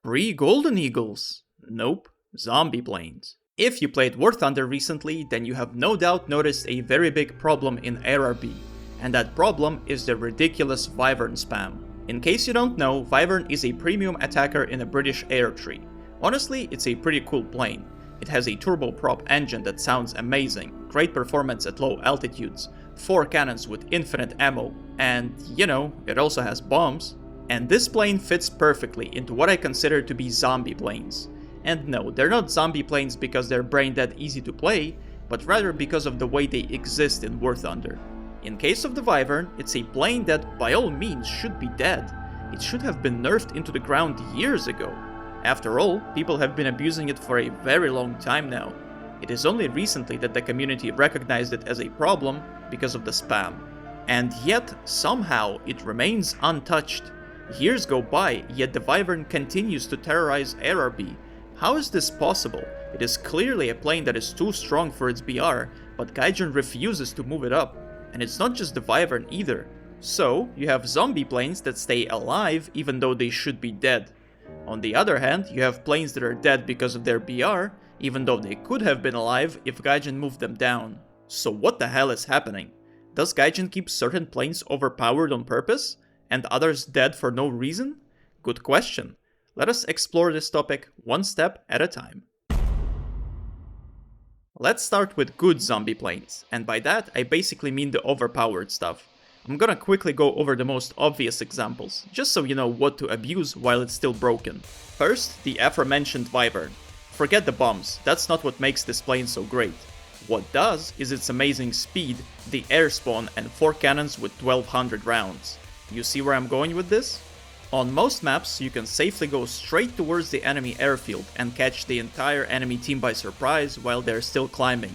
Pre-Golden Eagles? Nope, zombie planes. If you played War Thunder recently, then you have no doubt noticed a very big problem in ARB, and that problem is the ridiculous wyvern spam. In case you don't know, wyvern is a premium attacker in a British air tree. Honestly, it's a pretty cool plane. It has a turboprop engine that sounds amazing, great performance at low altitudes, 4 cannons with infinite ammo, and, it also has bombs. And this plane fits perfectly into what I consider to be zombie planes. And no, they're not zombie planes because they're brain dead easy to play, but rather because of the way they exist in War Thunder. In case of the wyvern, it's a plane that by all means should be dead. It should have been nerfed into the ground years ago. After all, people have been abusing it for a very long time now. It is only recently that the community recognized it as a problem because of the spam. And yet, somehow, it remains untouched. Years go by, yet the wyvern continues to terrorize ARB. How is this possible? It is clearly a plane that is too strong for its BR, but gaijin refuses to move it up. And it's not just the wyvern either. So, you have zombie planes that stay alive even though they should be dead. On the other hand, you have planes that are dead because of their BR, even though they could have been alive if gaijin moved them down. So what the hell is happening? Does gaijin keep certain planes overpowered on purpose, and others dead for no reason? Good question. Let us explore this topic one step at a time. Let's start with good zombie planes, and by that I basically mean the overpowered stuff. I'm gonna quickly go over the most obvious examples, just so you know what to abuse while it's still broken. First, the aforementioned wyvern. Forget the bombs, that's not what makes this plane so great. What does is its amazing speed, the air spawn, and 4 cannons with 1200 rounds. You see where I'm going with this? On most maps, you can safely go straight towards the enemy airfield and catch the entire enemy team by surprise while they're still climbing.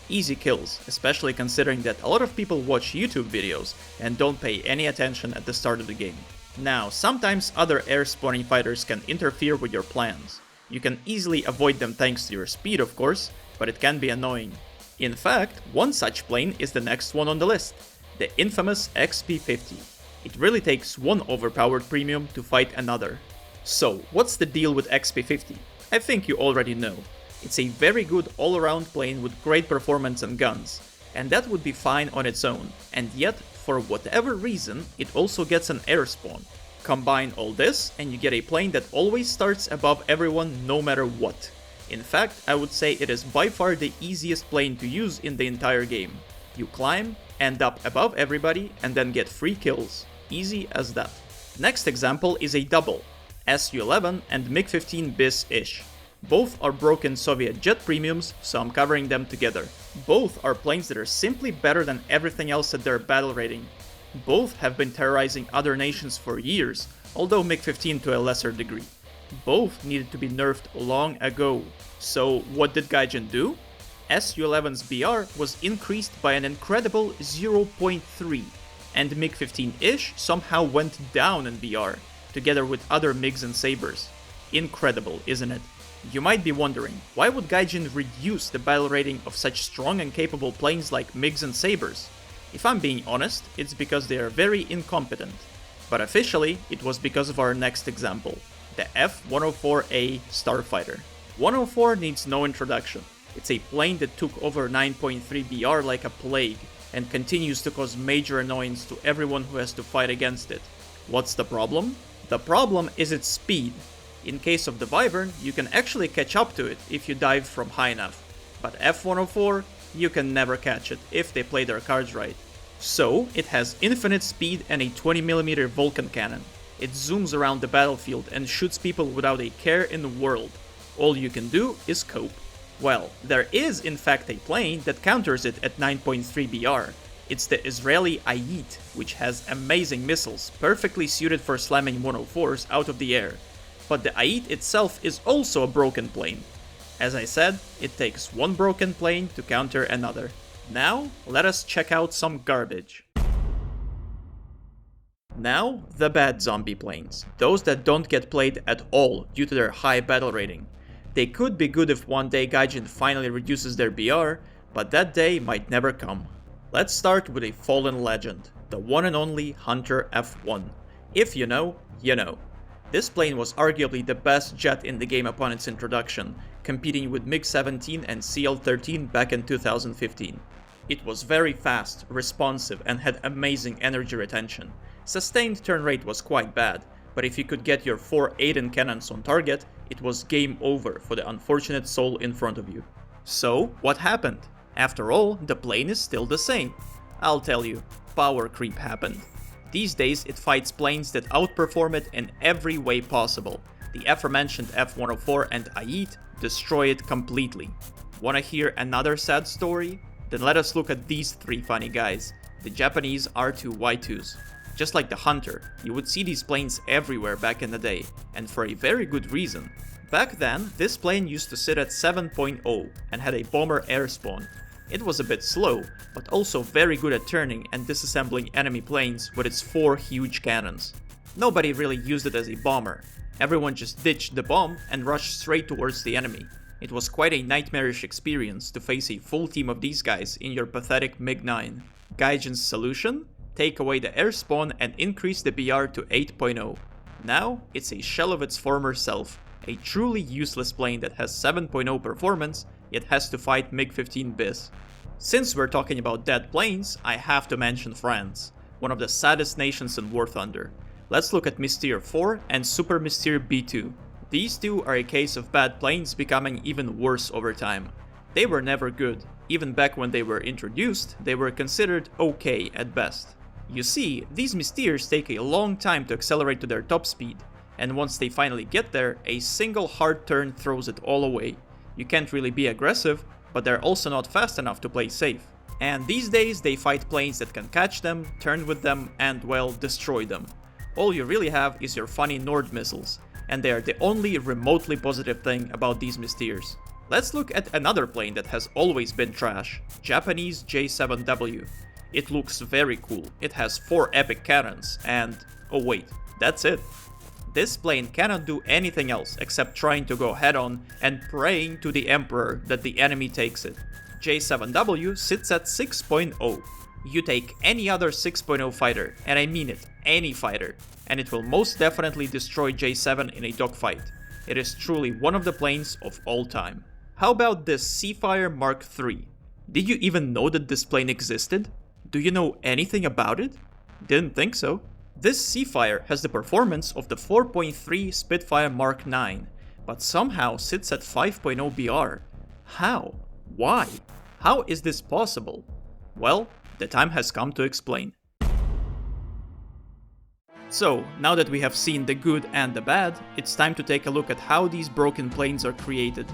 Easy kills, especially considering that a lot of people watch YouTube videos and don't pay any attention at the start of the game. Now, sometimes other air spawning fighters can interfere with your plans. You can easily avoid them thanks to your speed, of course, but it can be annoying. In fact, one such plane is the next one on the list, the infamous XP50. It really takes one overpowered premium to fight another. So, what's the deal with XP50? I think you already know. It's a very good all-around plane with great performance and guns, and that would be fine on its own, and yet, for whatever reason, it also gets an air spawn. Combine all this, and you get a plane that always starts above everyone no matter what. In fact, I would say it is by far the easiest plane to use in the entire game. You climb, end up above everybody, and then get free kills. Easy as that. Next example is a double, Su-11 and MiG-15 bis-ish. Both are broken Soviet jet premiums, so I'm covering them together. Both are planes that are simply better than everything else at their battle rating. Both have been terrorizing other nations for years, although MiG-15 to a lesser degree. Both needed to be nerfed long ago. So what did gaijin do? Su-11's BR was increased by an incredible 0.3, and MiG-15-ish somehow went down in BR, together with other MiGs and Sabres. Incredible, isn't it? You might be wondering, why would gaijin reduce the battle rating of such strong and capable planes like MiGs and Sabres? If I'm being honest, it's because they are very incompetent. But officially, it was because of our next example, the F-104A Starfighter. 104 needs no introduction. It's a plane that took over 9.3 BR like a plague, and continues to cause major annoyance to everyone who has to fight against it. What's the problem? The problem is its speed. In case of the wyvern, you can actually catch up to it if you dive from high enough. But F-104, you can never catch it if they play their cards right. So, it has infinite speed and a 20mm Vulcan cannon. It zooms around the battlefield and shoots people without a care in the world. All you can do is cope. Well, there is in fact a plane that counters it at 9.3 BR. It's the Israeli Ayit, which has amazing missiles, perfectly suited for slamming 104s out of the air. But the Ayit itself is also a broken plane. As I said, it takes one broken plane to counter another. Now, let us check out some garbage. Now, the bad zombie planes. Those that don't get played at all due to their high battle rating. They could be good if one day gaijin finally reduces their BR, but that day might never come. Let's start with a fallen legend, the one and only Hunter F1. If you know, you know. This plane was arguably the best jet in the game upon its introduction, competing with MiG-17 and CL-13 back in 2015. It was very fast, responsive, and had amazing energy retention. Sustained turn rate was quite bad, but if you could get your 4 headon cannons on target, it was game over for the unfortunate soul in front of you. So, what happened? After all, the plane is still the same. I'll tell you, power creep happened. These days it fights planes that outperform it in every way possible. The aforementioned F-104 and AIT destroy it completely. Wanna hear another sad story? Then let us look at these 3 funny guys, the Japanese R2-Y2s. Just like the Hunter, you would see these planes everywhere back in the day, and for a very good reason. Back then, this plane used to sit at 7.0 and had a bomber air spawn. It was a bit slow, but also very good at turning and disassembling enemy planes with its 4 huge cannons. Nobody really used it as a bomber. Everyone just ditched the bomb and rushed straight towards the enemy. It was quite a nightmarish experience to face a full team of these guys in your pathetic MiG-9. Gaijin's solution? Take away the air spawn and increase the BR to 8.0. Now, it's a shell of its former self, a truly useless plane that has 7.0 performance, yet has to fight MiG-15 bis. Since we're talking about dead planes, I have to mention France, one of the saddest nations in War Thunder. Let's look at Mystère 4 and Super Mystère B2. These two are a case of bad planes becoming even worse over time. They were never good. Even back when they were introduced, they were considered okay at best. You see, these Mystères take a long time to accelerate to their top speed, and once they finally get there, a single hard turn throws it all away. You can't really be aggressive, but they're also not fast enough to play safe. And these days they fight planes that can catch them, turn with them, and well, destroy them. All you really have is your funny Nord missiles, and they are the only remotely positive thing about these Mystères. Let's look at another plane that has always been trash, Japanese J7W. It looks very cool, it has 4 epic cannons, and oh wait, that's it. This plane cannot do anything else except trying to go head-on and praying to the Emperor that the enemy takes it. J7W sits at 6.0. You take any other 6.0 fighter, and I mean it, any fighter, and it will most definitely destroy J7 in a dogfight. It is truly one of the planes of all time. How about this Seafire Mark III? Did you even know that this plane existed? Do you know anything about it? Didn't think so. This Seafire has the performance of the 4.3 Spitfire Mark IX, but somehow sits at 5.0 BR. How? Why? How is this possible? Well, the time has come to explain. So, now that we have seen the good and the bad, it's time to take a look at how these broken planes are created.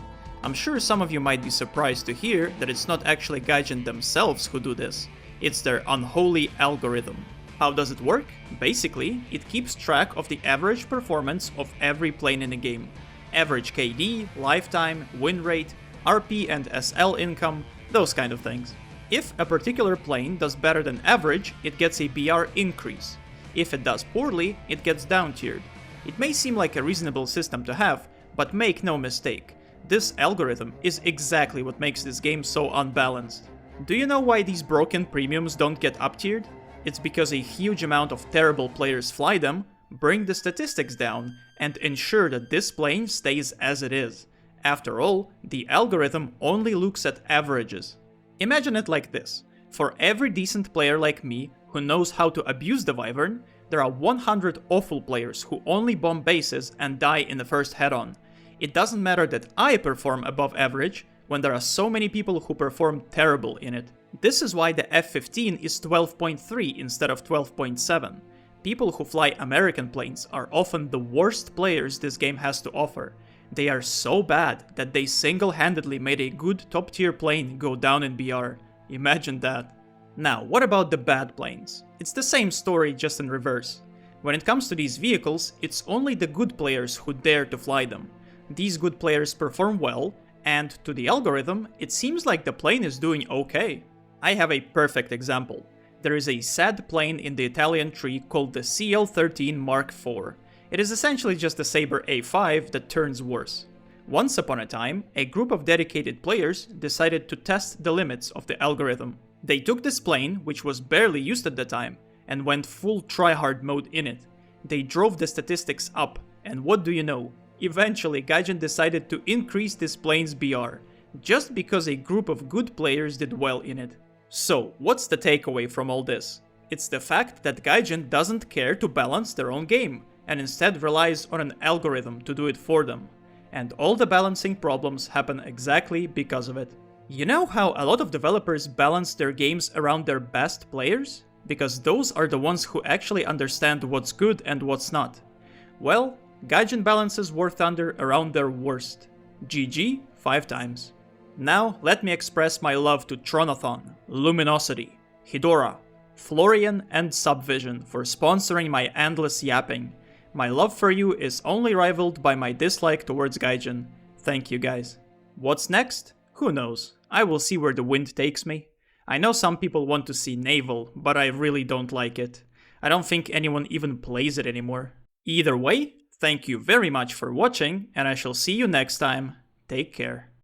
I'm sure some of you might be surprised to hear that it's not actually gaijin themselves who do this. It's their unholy algorithm. How does it work? Basically, it keeps track of the average performance of every plane in a game. Average KD, lifetime, win rate, RP and SL income, those kind of things. If a particular plane does better than average, it gets a BR increase. If it does poorly, it gets down-tiered. It may seem like a reasonable system to have, but make no mistake, this algorithm is exactly what makes this game so unbalanced. Do you know why these broken premiums don't get up-tiered? It's because a huge amount of terrible players fly them, bring the statistics down, and ensure that this plane stays as it is. After all, the algorithm only looks at averages. Imagine it like this. For every decent player like me who knows how to abuse the wyvern, there are 100 awful players who only bomb bases and die in the first head-on. It doesn't matter that I perform above average, when there are so many people who perform terrible in it. This is why the F-15 is 12.3 instead of 12.7. People who fly American planes are often the worst players this game has to offer. They are so bad that they single-handedly made a good top-tier plane go down in BR. Imagine that. Now, what about the bad planes? It's the same story, just in reverse. When it comes to these vehicles, it's only the good players who dare to fly them. These good players perform well, and to the algorithm, it seems like the plane is doing okay. I have a perfect example. There is a sad plane in the Italian tree called the CL-13 Mark IV. It is essentially just a Sabre A5 that turns worse. Once upon a time, a group of dedicated players decided to test the limits of the algorithm. They took this plane, which was barely used at the time, and went full tryhard mode in it. They drove the statistics up, And what do you know? Eventually, Gaijin decided to increase this plane's BR, just because a group of good players did well in it. So, what's the takeaway from all this? It's the fact that Gaijin doesn't care to balance their own game, and instead relies on an algorithm to do it for them. And all the balancing problems happen exactly because of it. You know how a lot of developers balance their games around their best players? Because those are the ones who actually understand what's good and what's not. Well, Gaijin balances War Thunder around their worst. GG 5 times. Now, let me express my love to Tronathon, Luminosity, Hidora, Florian, and Subvision for sponsoring my endless yapping. My love for you is only rivaled by my dislike towards Gaijin. Thank you guys. What's next? Who knows? I will see where the wind takes me. I know some people want to see Naval, but I really don't like it. I don't think anyone even plays it anymore. Either way, thank you very much for watching, and I shall see you next time. Take care.